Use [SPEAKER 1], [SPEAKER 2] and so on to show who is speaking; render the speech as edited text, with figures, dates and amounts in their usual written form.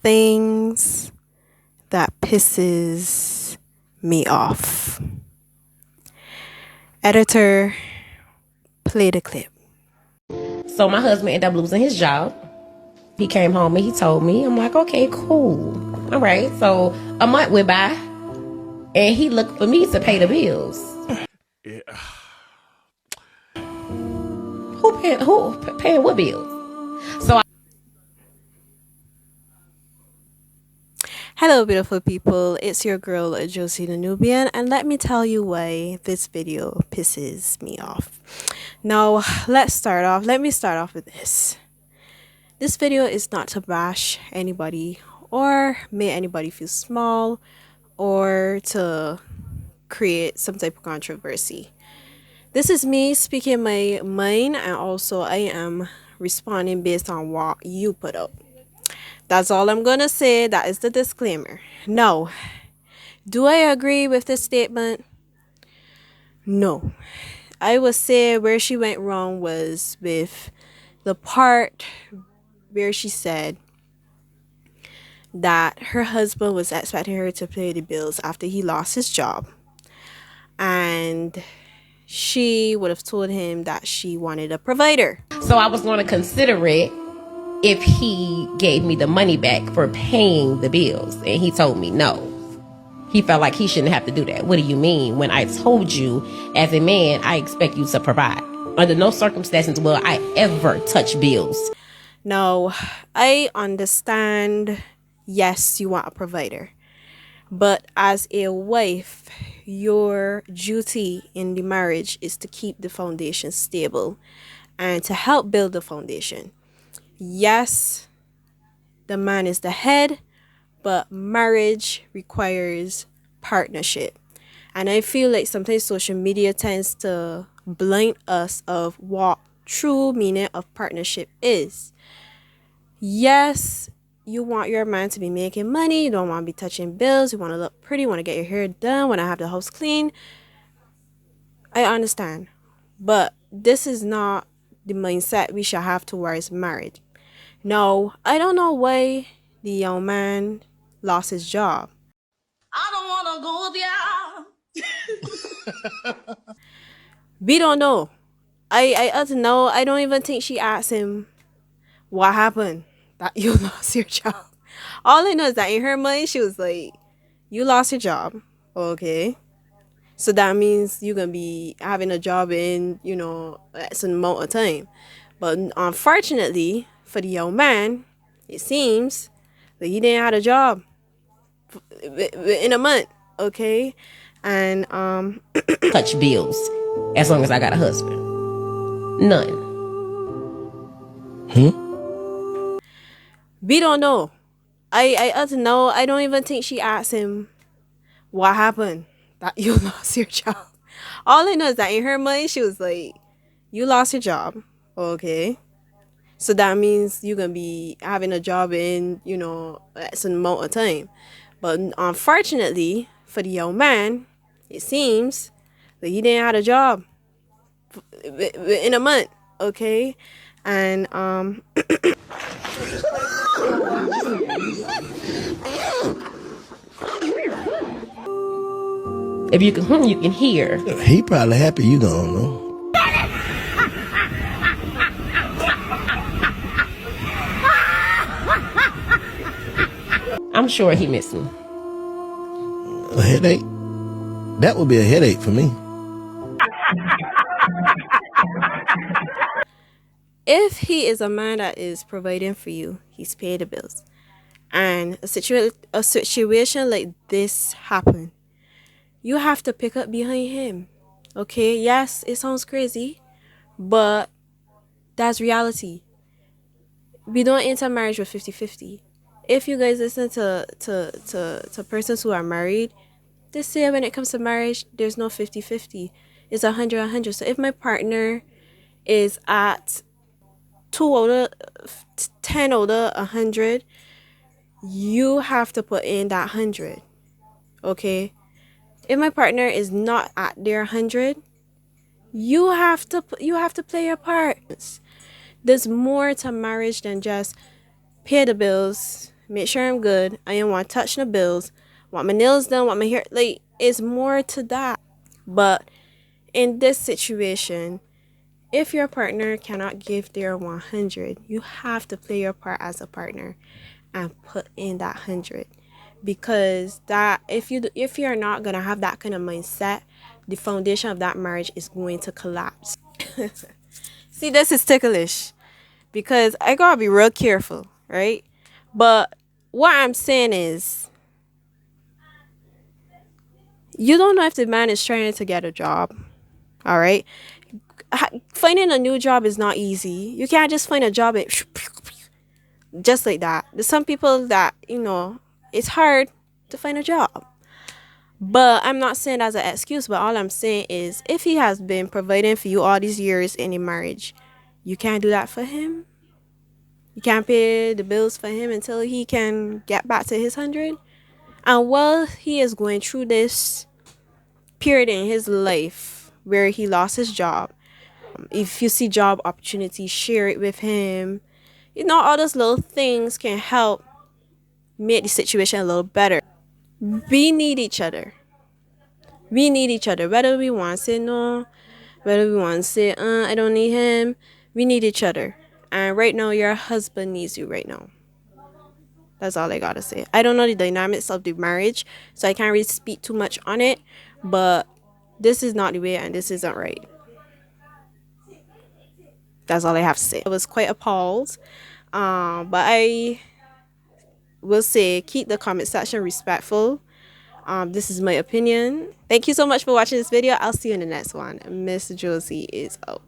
[SPEAKER 1] things that pisses me off. Editor, play the clip.
[SPEAKER 2] So my husband ended up losing his job. He came home and he told me. I'm like, okay, cool. All right. So a month went by and he looked for me to pay the bills.
[SPEAKER 3] Yeah.
[SPEAKER 2] Who paying what bills? So
[SPEAKER 1] Hello beautiful people, it's your girl Josie the Nubian, and let me tell you why this video pisses me off. Now let me start off with this. This video is not to bash anybody or make anybody feel small or to create some type of controversy. This is me speaking my mind, and also I am responding based on what you put up. That's all I'm going to say. That is the disclaimer. Now, do I agree with this statement? No. I would say where she went wrong was with the part where she said that her husband was expecting her to pay the bills after he lost his job. And she would have told him that she wanted a provider.
[SPEAKER 2] So I was going to consider it if he gave me the money back for paying the bills. And he told me no. He felt like he shouldn't have to do that. What do you mean? When I told you, as a man, I expect you to provide. Under no circumstances will I ever touch bills.
[SPEAKER 1] Now, I understand, yes, you want a provider. But as a wife, your duty in the marriage is to keep the foundation stable and to help build the foundation. Yes, the man is the head, but marriage requires partnership. And I feel like sometimes social media tends to blind us of what true meaning of partnership is. Yes, you want your man to be making money, you don't want to be touching bills, you want to look pretty, you want to get your hair done, want to have the house clean. I understand. But this is not the mindset we should have towards marriage. No, I don't know why the young man lost his job.
[SPEAKER 4] I don't want to go there.
[SPEAKER 1] We don't know. I don't know. I don't even think she asked him what happened that you lost your job. All I know is that in her mind, she was like, you lost your job. Okay. So that means you're going to be having a job in, a certain amount of time. But unfortunately, for the young man, it seems that he didn't have a job in a month, okay? And
[SPEAKER 2] touch bills as long as I got a husband. None.
[SPEAKER 1] We don't know. I don't know. I don't even think she asked him what happened that you lost your job. All I know is that in her mind, she was like, you lost your job, okay? So that means you're going to be having a job in, a certain amount of time. But unfortunately, for the young man, it seems that he didn't have a job in a month, okay? And
[SPEAKER 2] if you can hear.
[SPEAKER 5] He probably happy you don't know.
[SPEAKER 2] I'm sure he missed me.
[SPEAKER 5] A headache? That would be a headache for me.
[SPEAKER 1] if he is a man that is providing for you, he's paid the bills, and a situation like this happen, you have to pick up behind him. Okay, yes, it sounds crazy, but that's reality. We don't enter marriage with 50-50. If you guys listen to persons who are married, they say when it comes to marriage, there's no 50-50. It's 100-100. So if my partner is at 2 out of 10 out of 100, you have to put in that 100. Okay? If my partner is not at their 100, you have to play your part. There's more to marriage than just pay the bills make sure I'm good. I don't want to touch no bills. Want my nails done, want my hair. Like, it's more to that. But in this situation, if your partner cannot give their 100, you have to play your part as a partner and put in that 100. Because that if you're not gonna have that kind of mindset, the foundation of that marriage is going to collapse. See, this is ticklish because I gotta be real careful, right? But what I'm saying is, you don't know if the man is trying to get a job, all right? Finding a new job is not easy. You can't just find a job and just like that. There's some people that, it's hard to find a job. But I'm not saying that's an excuse, but all I'm saying is if he has been providing for you all these years in a marriage, you can't do that for him. You can't pay the bills for him until he can get back to his 100. And while he is going through this period in his life where he lost his job, if you see job opportunities, share it with him. All those little things can help make the situation a little better. We need each other. We need each other. Whether we want to say no, whether we want to say, I don't need him, we need each other. And right now, your husband needs you right now. That's all I gotta say. I don't know the dynamics of the marriage, so I can't really speak too much on it. But this is not the way, and this isn't right. That's all I have to say. I was quite appalled. But I will say keep the comment section respectful. This is my opinion. Thank you so much for watching this video. I'll see you in the next one. Miss Josie is out.